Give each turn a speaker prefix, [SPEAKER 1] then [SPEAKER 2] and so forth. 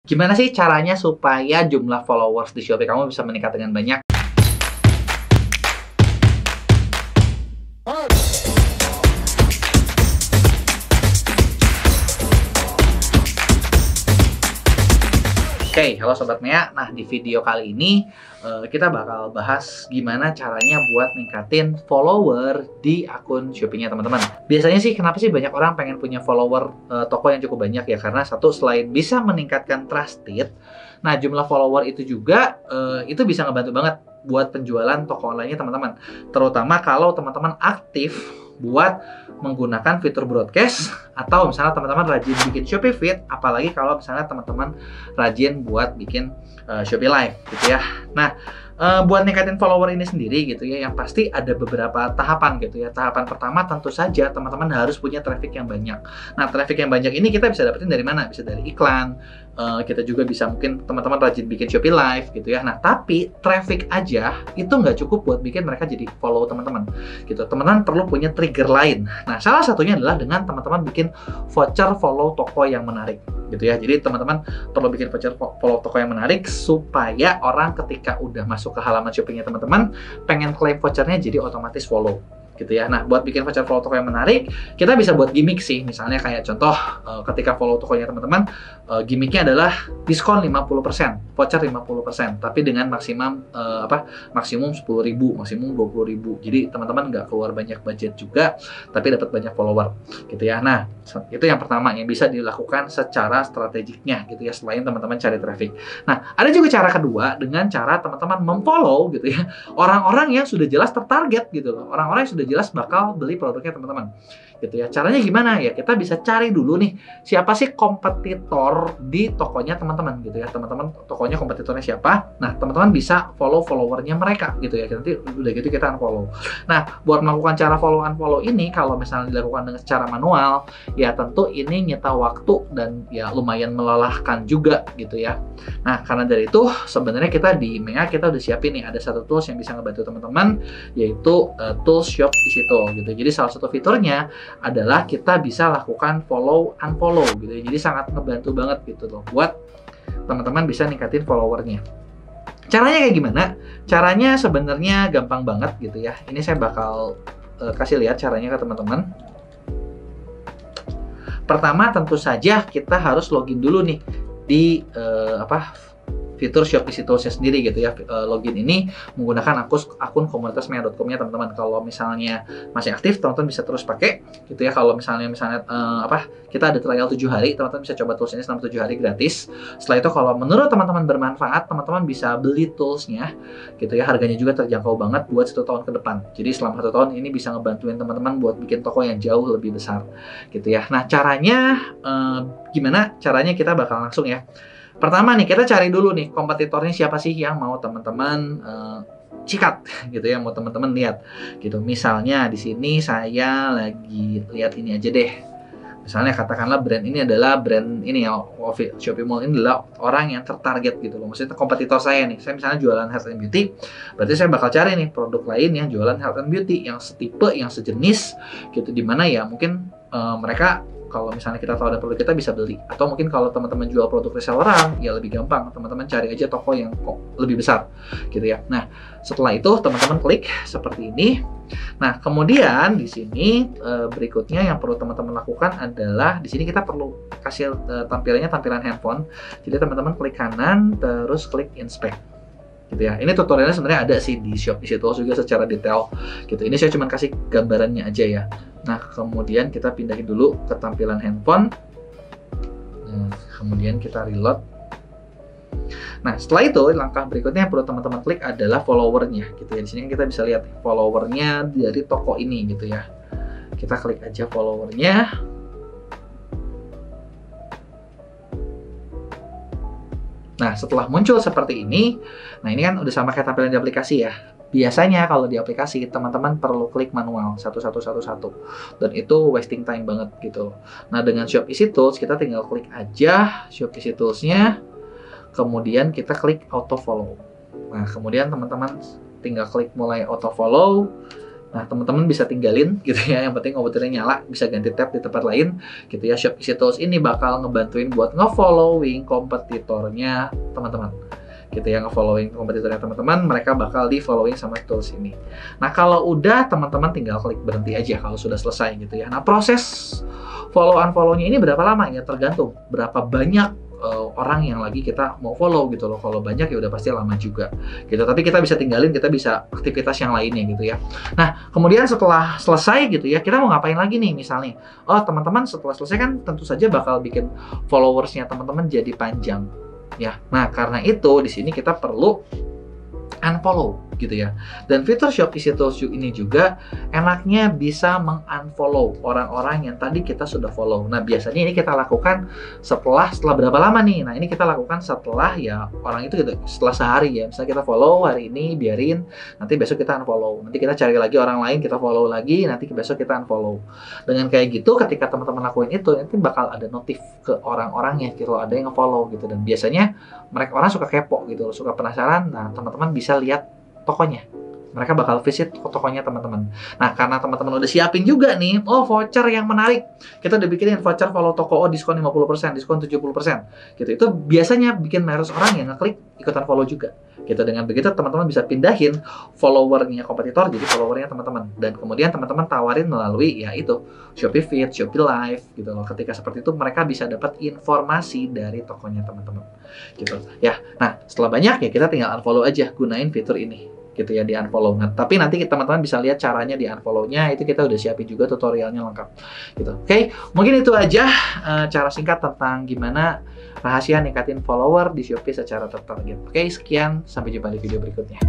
[SPEAKER 1] Gimana sih caranya supaya jumlah followers di Shopee kamu bisa meningkat dengan banyak? Oke, halo Sobat Mea. Nah, di video kali ini kita bakal bahas gimana caranya buat ningkatin follower di akun Shopee-nya teman-teman. Biasanya sih, kenapa sih banyak orang pengen punya follower toko yang cukup banyak ya? Karena satu, selain bisa meningkatkan trusted, nah jumlah follower itu juga itu bisa ngebantu banget buat penjualan toko online-nya teman-teman. Terutama kalau teman-teman aktif buat menggunakan fitur broadcast atau misalnya teman-teman rajin bikin Shopee Feed, apalagi kalau misalnya teman-teman rajin buat bikin Shopee Live gitu ya. Nah, buat ningkatin follower ini sendiri gitu ya, yang pasti ada beberapa tahapan gitu ya. Tahapan pertama tentu saja teman-teman harus punya traffic yang banyak. Nah, traffic yang banyak ini kita bisa dapetin dari mana? Bisa dari iklan, kita juga bisa mungkin teman-teman rajin bikin Shopee Live gitu ya. Nah, tapi traffic aja itu nggak cukup buat bikin mereka jadi follow teman-teman gitu. Teman-teman perlu punya trigger lain. Nah, salah satunya adalah dengan teman-teman bikin voucher follow toko yang menarik gitu ya. Jadi teman-teman perlu bikin voucher follow toko yang menarik supaya orang ketika udah masuk ke halaman shoppingnya teman-teman pengen claim vouchernya jadi otomatis follow gitu ya. Nah, buat bikin voucher follow toko yang menarik, kita bisa buat gimmick sih. Misalnya kayak contoh, ketika follow tokonya teman-teman, gimmicknya adalah diskon 50%, voucher 50%, tapi dengan maksimum maksimum 10.000, maksimum 20.000. Jadi teman-teman nggak keluar banyak budget juga, tapi dapat banyak follower gitu ya. Nah, itu yang pertama yang bisa dilakukan secara strategiknya gitu ya, selain teman-teman cari traffic. Nah, ada juga cara kedua dengan cara teman-teman memfollow gitu ya, orang-orang yang sudah jelas tertarget gitu loh, orang-orang yang sudah jelas bakal beli produknya teman-teman gitu ya. Caranya gimana ya? Kita bisa cari dulu nih siapa sih kompetitor di tokonya teman-teman gitu ya. Teman-teman tokonya kompetitornya siapa? Nah, teman-teman bisa follow followernya mereka gitu ya. Nanti udah gitu kita unfollow. Nah, buat melakukan cara follow unfollow ini, kalau misalnya dilakukan dengan secara manual, ya tentu ini nyita waktu dan ya lumayan melelahkan juga gitu ya. Nah, karena dari itu sebenarnya kita di MEA kita udah siapin nih ada satu tools yang bisa ngebantu teman-teman, yaitu tools Shop di situ gitu. Jadi salah satu fiturnya adalah kita bisa lakukan follow unfollow gitu ya. Jadi sangat ngebantu banget gitu loh buat teman-teman bisa ningkatin followernya. Caranya kayak gimana? Caranya sebenarnya gampang banget gitu ya. Ini saya bakal kasih lihat caranya ke teman-teman. Pertama tentu saja kita harus login dulu nih di fitur Shop Isi Toolsnya sendiri gitu ya. Login ini menggunakan akun komunitasmea.com-nya teman-teman. Kalau misalnya masih aktif, teman-teman bisa terus pakai gitu ya. Kalau misalnya kita ada trial 7 hari, teman-teman bisa coba tools ini selama 7 hari gratis. Setelah itu kalau menurut teman-teman bermanfaat, teman-teman bisa beli toolsnya gitu ya. Harganya juga terjangkau banget buat 1 tahun ke depan. Jadi selama 1 tahun ini bisa ngebantuin teman-teman buat bikin toko yang jauh lebih besar gitu ya. Nah, caranya gimana? Caranya kita bakal langsung ya. Pertama nih, kita cari dulu nih kompetitornya siapa sih yang mau teman-teman cikat gitu ya, mau teman-teman lihat gitu. Misalnya di sini saya lagi lihat ini aja deh. Misalnya katakanlah brand ini adalah brand ini ya, Shopee Mall ini adalah orang yang tertarget gitu loh. Maksudnya kompetitor saya nih. Saya misalnya jualan health and beauty, berarti saya bakal cari nih produk lain yang jualan health and beauty yang setipe, yang sejenis gitu, dimana ya mungkin mereka kalau misalnya kita tahu ada produk kita bisa beli. Atau mungkin kalau teman-teman jual produk reselleran, ya lebih gampang. Teman-teman cari aja toko yang lebih besar gitu ya. Nah, setelah itu teman-teman klik seperti ini. Nah, kemudian di sini berikutnya yang perlu teman-teman lakukan adalah di sini kita perlu kasih tampilan handphone. Jadi teman-teman klik kanan terus klik inspect. Gitu ya. Ini tutorialnya sebenarnya ada sih di Shop Isi Tools juga secara detail gitu. Ini saya cuma kasih gambarannya aja ya. Nah, kemudian kita pindahin dulu ke tampilan handphone. Nah, kemudian kita reload. Nah, setelah itu langkah berikutnya yang perlu teman-teman klik adalah followernya gitu ya. Di sini kita bisa lihat followernya dari toko ini gitu ya. Kita klik aja followernya. Nah, setelah muncul seperti ini, nah ini kan udah sama kayak tampilan di aplikasi ya. Biasanya kalau di aplikasi, teman-teman perlu klik manual satu. Dan itu wasting time banget gitu. Nah, dengan Shop Isi Tools, kita tinggal klik aja Shop Isi Tools-nya. Kemudian kita klik auto follow. Nah, kemudian teman-teman tinggal klik mulai auto follow. Nah, teman-teman bisa tinggalin gitu ya, yang penting komputernya nyala, bisa ganti tab di tempat lain gitu ya. Shop Easy Tools ini bakal ngebantuin buat nge-following kompetitornya teman-teman gitu ya, nge-following kompetitornya teman-teman, mereka bakal di-following sama tools ini. Nah, kalau udah teman-teman tinggal klik berhenti aja kalau sudah selesai gitu ya. Nah, proses follow-unfollow-nya ini berapa lama ya? Tergantung berapa banyak orang yang lagi kita mau follow gitu loh. Kalau banyak ya udah pasti lama juga gitu. Tapi kita bisa tinggalin, kita bisa aktivitas yang lainnya gitu ya. Nah, kemudian setelah selesai gitu ya, kita mau ngapain lagi nih misalnya? Oh, teman-teman setelah selesai kan tentu saja bakal bikin followersnya teman-teman jadi panjang ya. Nah, karena itu di sini kita perlu unfollow gitu ya. Dan fitur Shop Easy Tools ini juga enaknya bisa meng-unfollow orang-orang yang tadi kita sudah follow. Nah, biasanya ini kita lakukan setelah berapa lama nih? Nah, ini kita lakukan setelah ya orang itu gitu, setelah sehari ya. Misalnya kita follow hari ini, biarin, nanti besok kita unfollow. Nanti kita cari lagi orang lain, kita follow lagi, nanti besok kita unfollow. Dengan kayak gitu, ketika teman-teman lakuin itu, nanti bakal ada notif ke orang-orangnya kalau ada yang nge-follow gitu. Dan biasanya orang suka kepo gitu, suka penasaran. Nah, teman-teman bisa lihat tokonya. Mereka bakal visit tokonya teman-teman. Nah, karena teman-teman udah siapin juga nih, oh voucher yang menarik. Kita udah bikinin voucher follow toko, oh diskon 50%, diskon 70%. Gitu. Itu biasanya bikin mayoritas orang yang ngeklik ikutan follow juga. Gitu. Dengan begitu teman-teman bisa pindahin followernya kompetitor jadi followernya teman-teman. Dan kemudian teman-teman tawarin melalui ya itu Shopee Feed, Shopee Live gitu loh. Ketika seperti itu mereka bisa dapat informasi dari tokonya teman-teman. Gitu. Ya. Nah, setelah banyak ya kita tinggal unfollow aja, gunain fitur ini. Gitu ya, di unfollow. Nah, tapi nanti teman-teman bisa lihat caranya di unfollow-nya, itu kita udah siapin juga tutorialnya lengkap gitu. Oke, mungkin itu aja cara singkat tentang gimana rahasia ningkatin follower di Shopee secara tertarget. Oke, sekian, sampai jumpa di video berikutnya.